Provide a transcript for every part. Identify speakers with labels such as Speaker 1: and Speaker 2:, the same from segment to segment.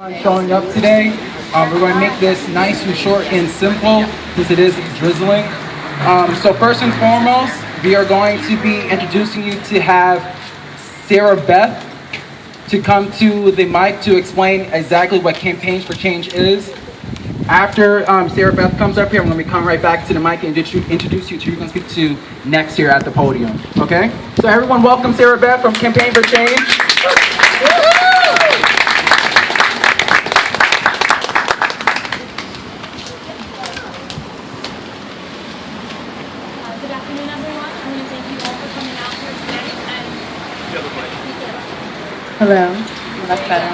Speaker 1: Showing up today. We're going to make this nice and short and simple since it is drizzling. So first and foremost, we are going to be introducing you to have Sarah Beth to come to the mic to explain exactly what Campaigns for Change is. After Sarah Beth comes up here, I'm going to be coming right back to the mic and introduce you to who you're going to speak to next here at the podium. Okay? So everyone welcome Sarah Beth from Campaign for Change.
Speaker 2: Hello. That's better.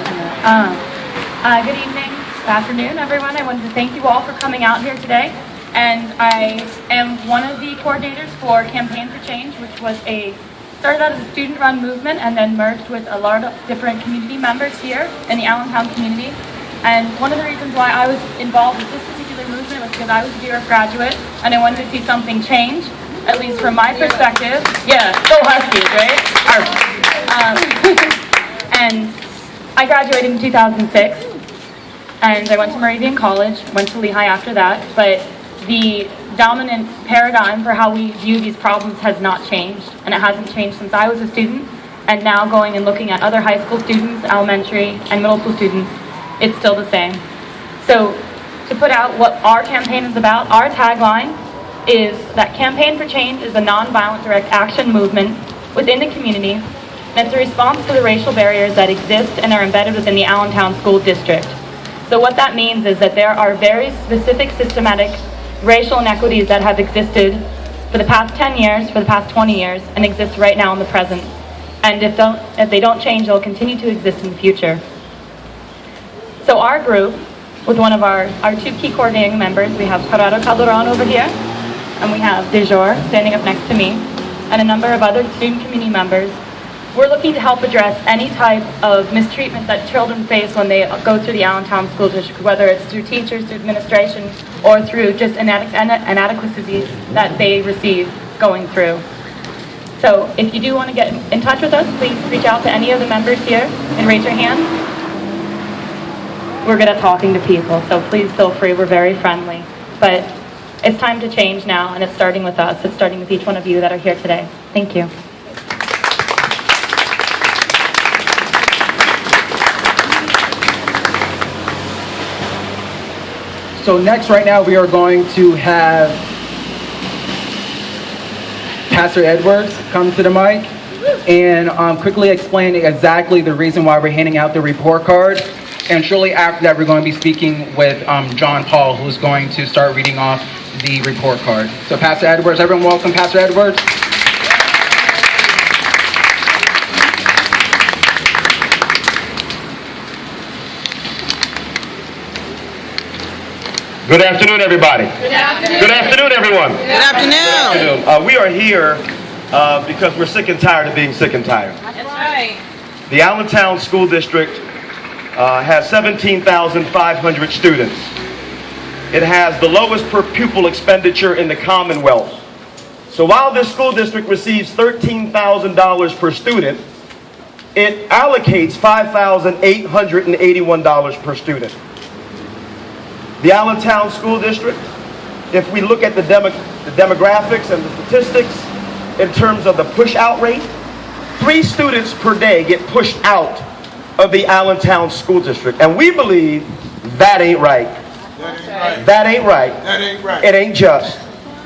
Speaker 2: Good evening, good afternoon, everyone. I wanted to thank you all for coming out here today. And I am one of the coordinators for Campaign for Change, which started out as a student-run movement and then merged with a lot of different community members here in the Allentown community. And one of the reasons why I was involved with this particular movement was because I was a DRF graduate and I wanted to see something change, at least from my perspective. Yeah, go Huskies, right? And I graduated in 2006, and I went to Moravian College, went to Lehigh after that, but the dominant paradigm for how we view these problems has not changed, and it hasn't changed since I was a student, and now going and looking at other high school students, elementary, and middle school students, it's still the same. So, to put out what our campaign is about, our tagline is that Campaign for Change is a nonviolent direct action movement within the community. And it's a response to the racial barriers that exist and are embedded within the Allentown School District. So what that means is that there are very specific systematic racial inequities that have existed for the past 10 years, for the past 20 years, and exist right now in the present. And if they don't change, they'll continue to exist in the future. So our group, with one of our two key coordinating members, we have Corrado Calderon over here, and we have Dejor standing up next to me, and a number of other student community members. We're looking to help address any type of mistreatment that children face when they go through the Allentown School District, whether it's through teachers, through administration, or through just inadequacies that they receive going through. So if you do want to get in touch with us, please reach out to any of the members here and raise your hand. We're good at talking to people, so please feel free. We're very friendly. But it's time to change now, and it's starting with us. It's starting with each one of you that are here today. Thank you.
Speaker 1: So next, right now, we are going to have Pastor Edwards come to the mic and quickly explain exactly the reason why we're handing out the report card. And shortly after that, we're going to be speaking with John Paul, who's going to start reading off the report card. So Pastor Edwards, everyone welcome Pastor Edwards.
Speaker 3: Good afternoon, everybody.
Speaker 4: Good afternoon.
Speaker 3: Good afternoon, everyone.
Speaker 4: Good afternoon.
Speaker 3: We are here because we're sick and tired of being sick and tired.
Speaker 4: That's right.
Speaker 3: The Allentown School District has 17,500 students. It has the lowest per pupil expenditure in the Commonwealth. So while this school district receives $13,000 per student, it allocates $5,881 per student. The Allentown School District, if we look at the demographics and the statistics in terms of the push-out rate, 3 students per day get pushed out of the Allentown School District. And we believe that ain't right. That ain't right.
Speaker 5: That ain't right.
Speaker 3: It ain't just.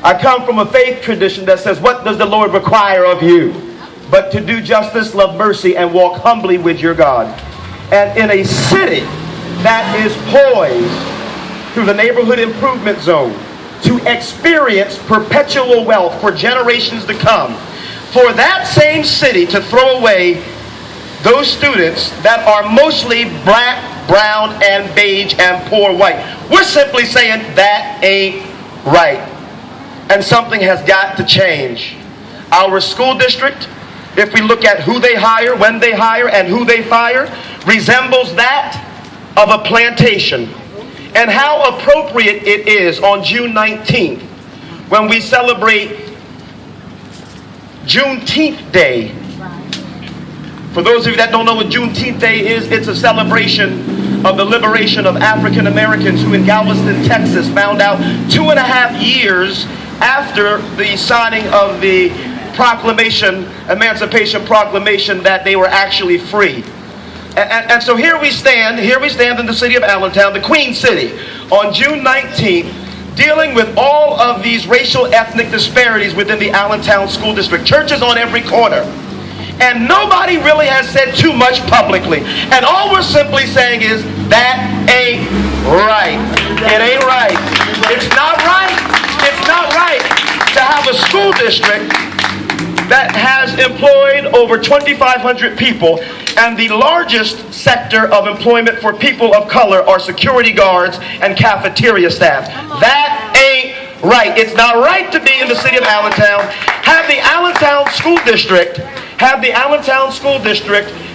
Speaker 3: I come from a faith tradition that says, what does the Lord require of you? But to do justice, love mercy, and walk humbly with your God. And in a city that is poised through the neighborhood improvement zone to experience perpetual wealth for generations to come, for that same city to throw away those students that are mostly black, brown, and beige, and poor white. We're simply saying that ain't right. And something has got to change. Our school district, if we look at who they hire, when they hire, and who they fire, resembles that of a plantation. And how appropriate it is on June 19th when we celebrate Juneteenth Day. For those of you that don't know what Juneteenth Day is, it's a celebration of the liberation of African Americans who in Galveston, Texas found out 2.5 years after the signing of the Emancipation Proclamation, that they were actually free. And so here we stand in the city of Allentown, the Queen City, on June 19th, dealing with all of these racial ethnic disparities within the Allentown School District. Churches on every corner. And nobody really has said too much publicly. And all we're simply saying is, that ain't right. It ain't right. It's not right. It's not right to have a school district that has employed over 2,500 people, and the largest sector of employment for people of color are security guards and cafeteria staff. That ain't right. It's not right to be in the city of Allentown. Have the Allentown School District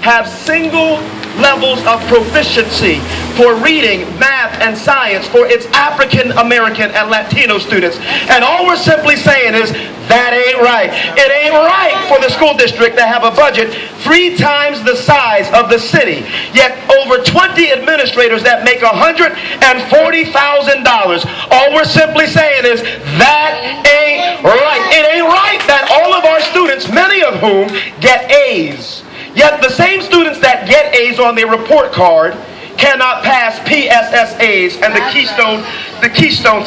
Speaker 3: have single levels of proficiency for reading, math, and science for its African American and Latino students. And all we're simply saying is, that ain't right. It ain't right for the school district to have a budget 3 times the size of the city, yet over 20 administrators that make $140,000. All we're simply saying is, that ain't right. It ain't right that all of our students, many of whom get A's, yet the same students that get A's on their report card cannot pass PSSAs and the Keystone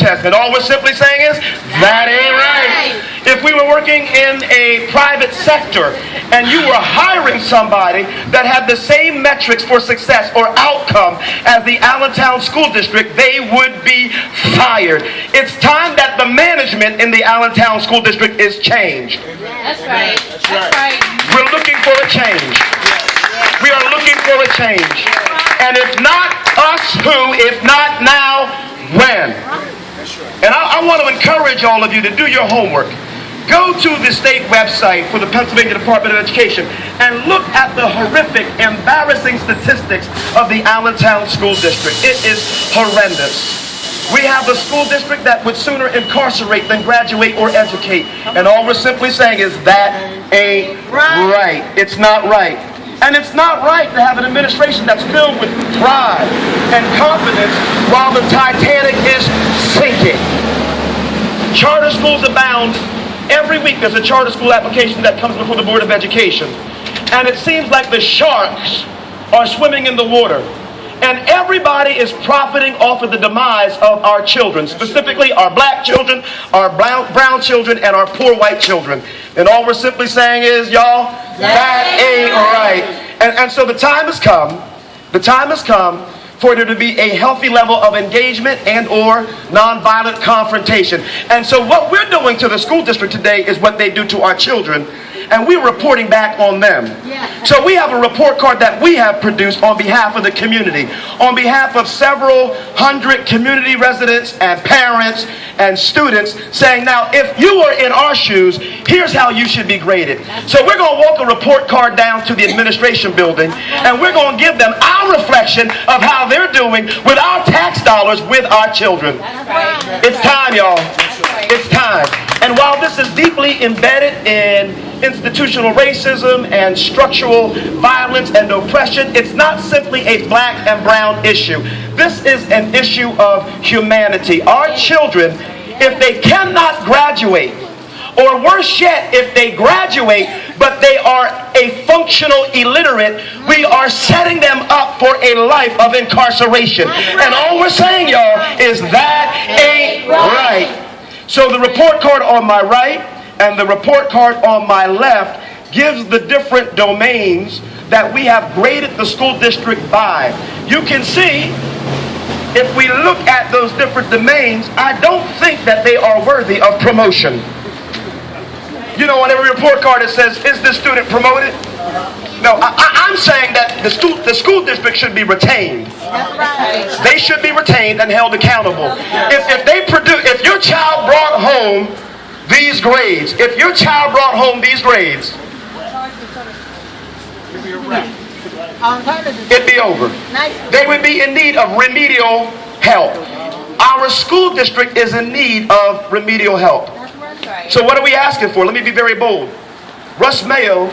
Speaker 3: test. And all we're simply saying is, that ain't right. If we were working in a private sector and you were hiring somebody that had the same metrics for success or outcome as the Allentown School District, they would be fired. It's time that the management in the Allentown School District is changed.
Speaker 4: That's right. That's right.
Speaker 3: We're looking for a change. We are looking for a change. And if not us, who? If not now, when? And I want to encourage all of you to do your homework. Go to the state website for the Pennsylvania Department of Education and look at the horrific, embarrassing statistics of the Allentown School District. It is horrendous. We have a school district that would sooner incarcerate than graduate or educate. And all we're simply saying is, that ain't right. It's not right. And it's not right to have an administration that's filled with pride and confidence while the Titanic is sinking. Charter schools abound. Every week there's a charter school application that comes before the Board of Education. And it seems like the sharks are swimming in the water. And everybody is profiting off of the demise of our children, specifically our black children, our brown children, and our poor white children. And all we're simply saying is, y'all, that ain't right. And so the time has come for there to be a healthy level of engagement and or nonviolent confrontation. And so what we're doing to the school district today is what they do to our children, and we're reporting back on them. So we have a report card that we have produced on behalf of the community, on behalf of several hundred community residents and parents and students, saying, now, if you were in our shoes, here's how you should be graded. So we're going to walk a report card down to the administration building, and we're going to give them our reflection of how they're doing with our tax dollars with our children. It's time, y'all. It's time. And while this is deeply embedded in institutional racism and structural violence and oppression, it's not simply a black and brown issue. This is an issue of humanity. Our children, if they cannot graduate, or worse yet, if they graduate but they are a functional illiterate, we are setting them up for a life of incarceration. And all we're saying, y'all, is that ain't right. So the report card on my right and the report card on my left gives the different domains that we have graded the school district by. You can see, if we look at those different domains, I don't think that they are worthy of promotion. You know, on every report card it says, is this student promoted? No, I'm saying that the school district should be retained. They should be retained and held accountable. If your child brought home these grades, it'd be over. They would be in need of remedial help. Our school district is in need of remedial help. So what are we asking for? Let me be very bold. Russ Mayo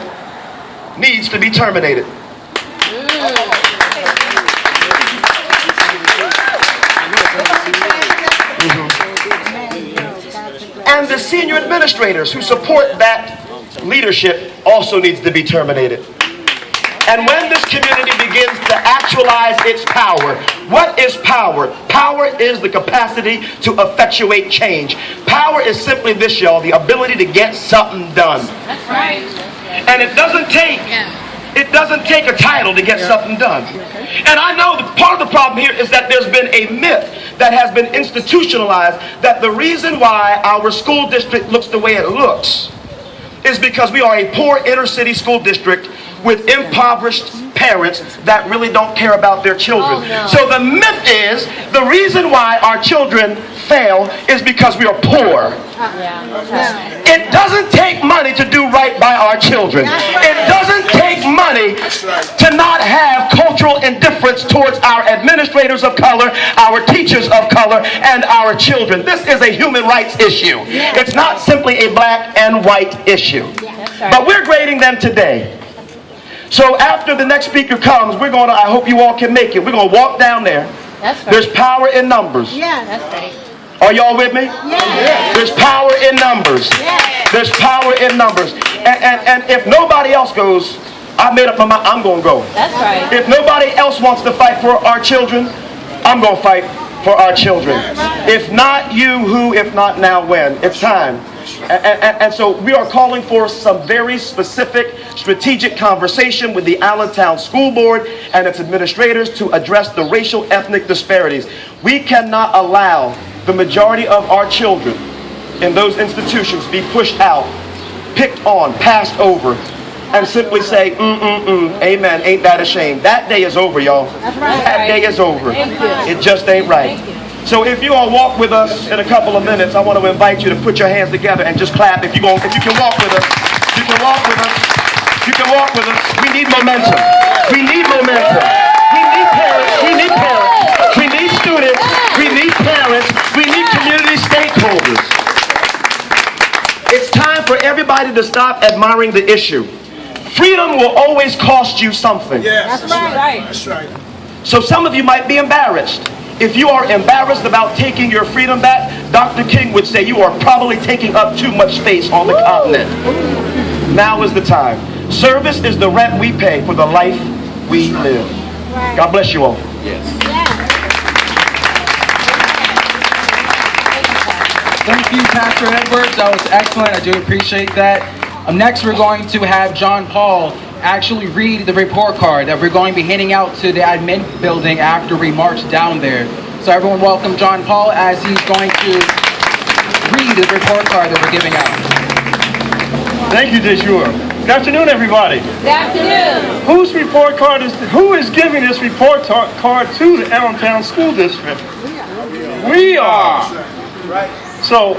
Speaker 3: And the senior administrators who support that leadership also needs to be terminated. And when this community begins to actualize its power, what is power? Power is the capacity to effectuate change. Power is simply this, y'all, the ability to get something done.
Speaker 4: That's right.
Speaker 3: And it doesn't take a title to get something done. And I know that part of the problem here is that there's been a myth that has been institutionalized that the reason why our school district looks the way it looks is because we are a poor inner city school district with impoverished parents that really don't care about their children.
Speaker 4: Oh, no.
Speaker 3: So the myth is the reason why our children fail is because we are poor. It doesn't take money to do right by our children. It doesn't take money to not have cultural indifference towards our administrators of color, our teachers of color, and our children. This is a human rights issue. It's not simply a black and white issue. But we're grading them today. So after the next speaker comes, I hope you all can make it. We're going to walk down there. There's power in numbers. Are y'all with me? There's power in numbers. There's power in numbers. And if nobody else goes, I made up my mind, I'm going to go. If nobody else wants to fight for our children, I'm going to fight for our children. If not you, who? If not now, when? It's time. And so we are calling for some very specific strategic conversation with the Allentown School Board and its administrators to address the racial ethnic disparities. We cannot allow the majority of our children in those institutions be pushed out, picked on, passed over, and simply say, amen, ain't that a shame. That day is over, y'all. That day is over. It just ain't right. So if you all walk with us in a couple of minutes, I want to invite you to put your hands together and just clap. If you can walk with us, you can walk with us. You can walk with us. We need momentum. We need momentum. We need parents. We need parents. We need students. We need parents. We need community stakeholders. It's time for everybody to stop admiring the issue. Freedom will always cost you something.
Speaker 4: Yes, that's right.
Speaker 5: That's right.
Speaker 3: So some of you might be embarrassed. If you are embarrassed about taking your freedom back, Dr. King would say you are probably taking up too much space on the continent. Now is the time. Service is the rent we pay for the life we live. God bless you all.
Speaker 1: Thank you, Pastor Edwards. That was excellent. I do appreciate that. Next, we're going to have John Paul actually read the report card that we're going to be handing out to the admin building after we march down there. So everyone welcome John Paul as he's going to read the report card that we're giving out.
Speaker 6: Thank you, Deshur. Good afternoon, everybody.
Speaker 4: Good afternoon.
Speaker 6: Who is giving this report card to the Allentown School District? We are. So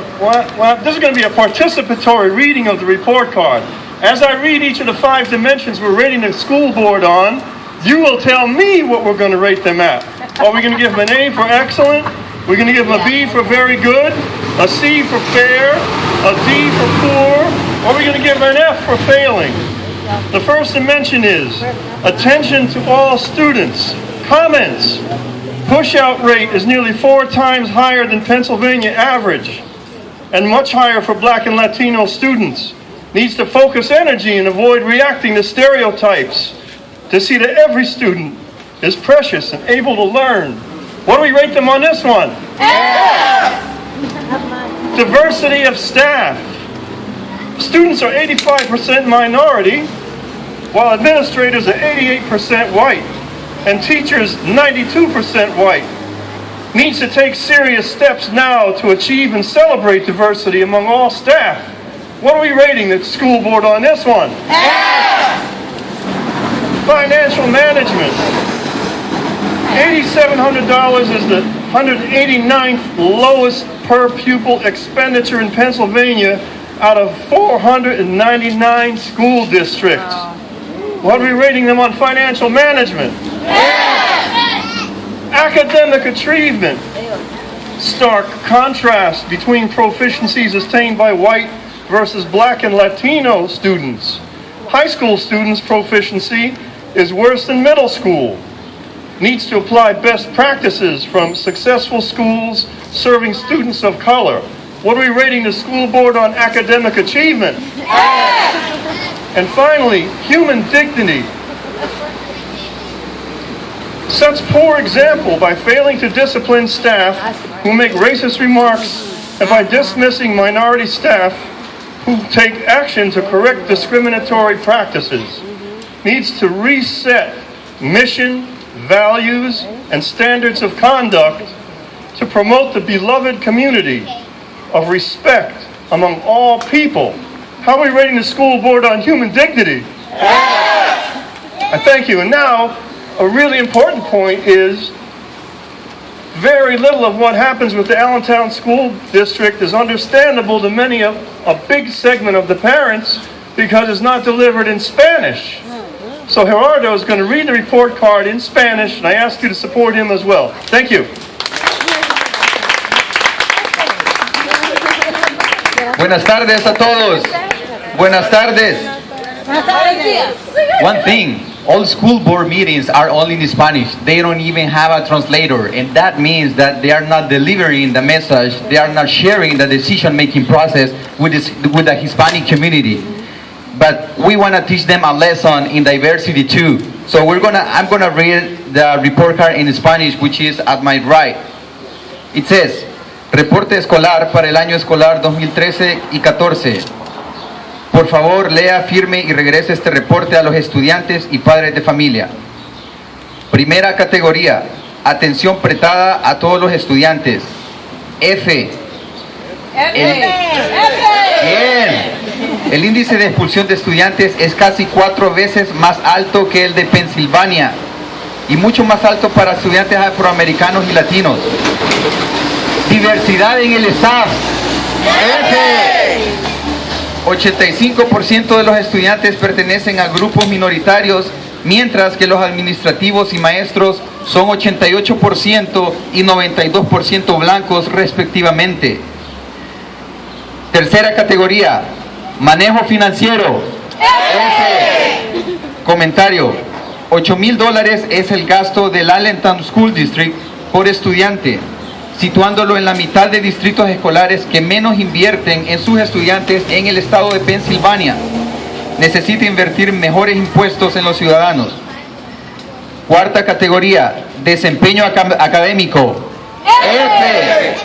Speaker 6: this is going to be a participatory reading of the report card. As I read each of the 5 dimensions we're rating the school board on, you will tell me what we're going to rate them at. Are we going to give them an A for excellent? We're going to give them a B for very good, a C for fair, a D for poor, or are we going to give them an F for failing? The first dimension is attention to all students. Comments. Push-out rate is nearly 4 times higher than Pennsylvania average and much higher for Black and Latino students. Needs to focus energy and avoid reacting to stereotypes to see that every student is precious and able to learn. What do we rate them on this one? Diversity of staff. Students are 85% minority, while administrators are 88% white, and teachers 92% white. Needs to take serious steps now to achieve and celebrate diversity among all staff. What are we rating the school board on this one? Financial management. $8,700 is the 189th lowest per pupil expenditure in Pennsylvania out of 499 school districts. What are we rating them on financial management? Academic achievement. Stark contrast between proficiencies attained by white versus Black and Latino students. High school students' proficiency is worse than middle school. Needs to apply best practices from successful schools serving students of color. What are we rating the school board on academic achievement? And finally, human dignity. Sets poor example by failing to discipline staff who make racist remarks and by dismissing minority staff who take action to correct discriminatory practices. Needs to reset mission, values, and standards of conduct to promote the beloved community of respect among all people. How are we rating the school board on human dignity? I thank you. And now, a really important point is very little of what happens with the Allentown School District is understandable to many of a big segment of the parents because it's not delivered in Spanish. So Gerardo is going to read the report card in Spanish, and I ask you to support him as well. Thank you.
Speaker 5: Buenas tardes a todos. Buenas tardes. One thing, all school board meetings are only in Spanish. They don't even have a translator, and that means that they are not delivering the message. They are not sharing the decision-making process with the Hispanic community. But we want to teach them a lesson in diversity too. So I'm gonna read the report card in Spanish, which is at my right. It says, Reporte escolar para el año escolar 2013 y 14. Por favor, lea, firme y regrese este reporte a los estudiantes y padres de familia. Primera categoría, atención prestada a todos los estudiantes. F. Bien. El índice de expulsión de estudiantes es casi 4 veces más alto que el de Pensilvania y mucho más alto para estudiantes afroamericanos y latinos. Diversidad en el staff. F. 85% de los estudiantes pertenecen a grupos minoritarios, mientras que los administrativos y maestros son 88% y 92% blancos respectivamente. Tercera categoría, manejo financiero. F. Comentario, $8,000 es el gasto del Allentown School District por estudiante, situándolo en la mitad de distritos escolares que menos invierten en sus estudiantes en el estado de Pensilvania. Necesita invertir mejores impuestos en los ciudadanos. Cuarta categoría, desempeño académico. F.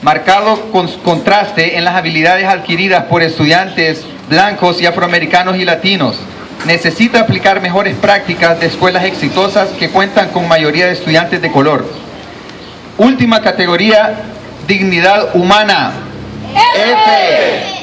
Speaker 5: Marcado contraste en las habilidades adquiridas por estudiantes blancos y afroamericanos y latinos. Necesita aplicar mejores prácticas de escuelas exitosas que cuentan con mayoría de estudiantes de color. Última categoría, dignidad humana. F.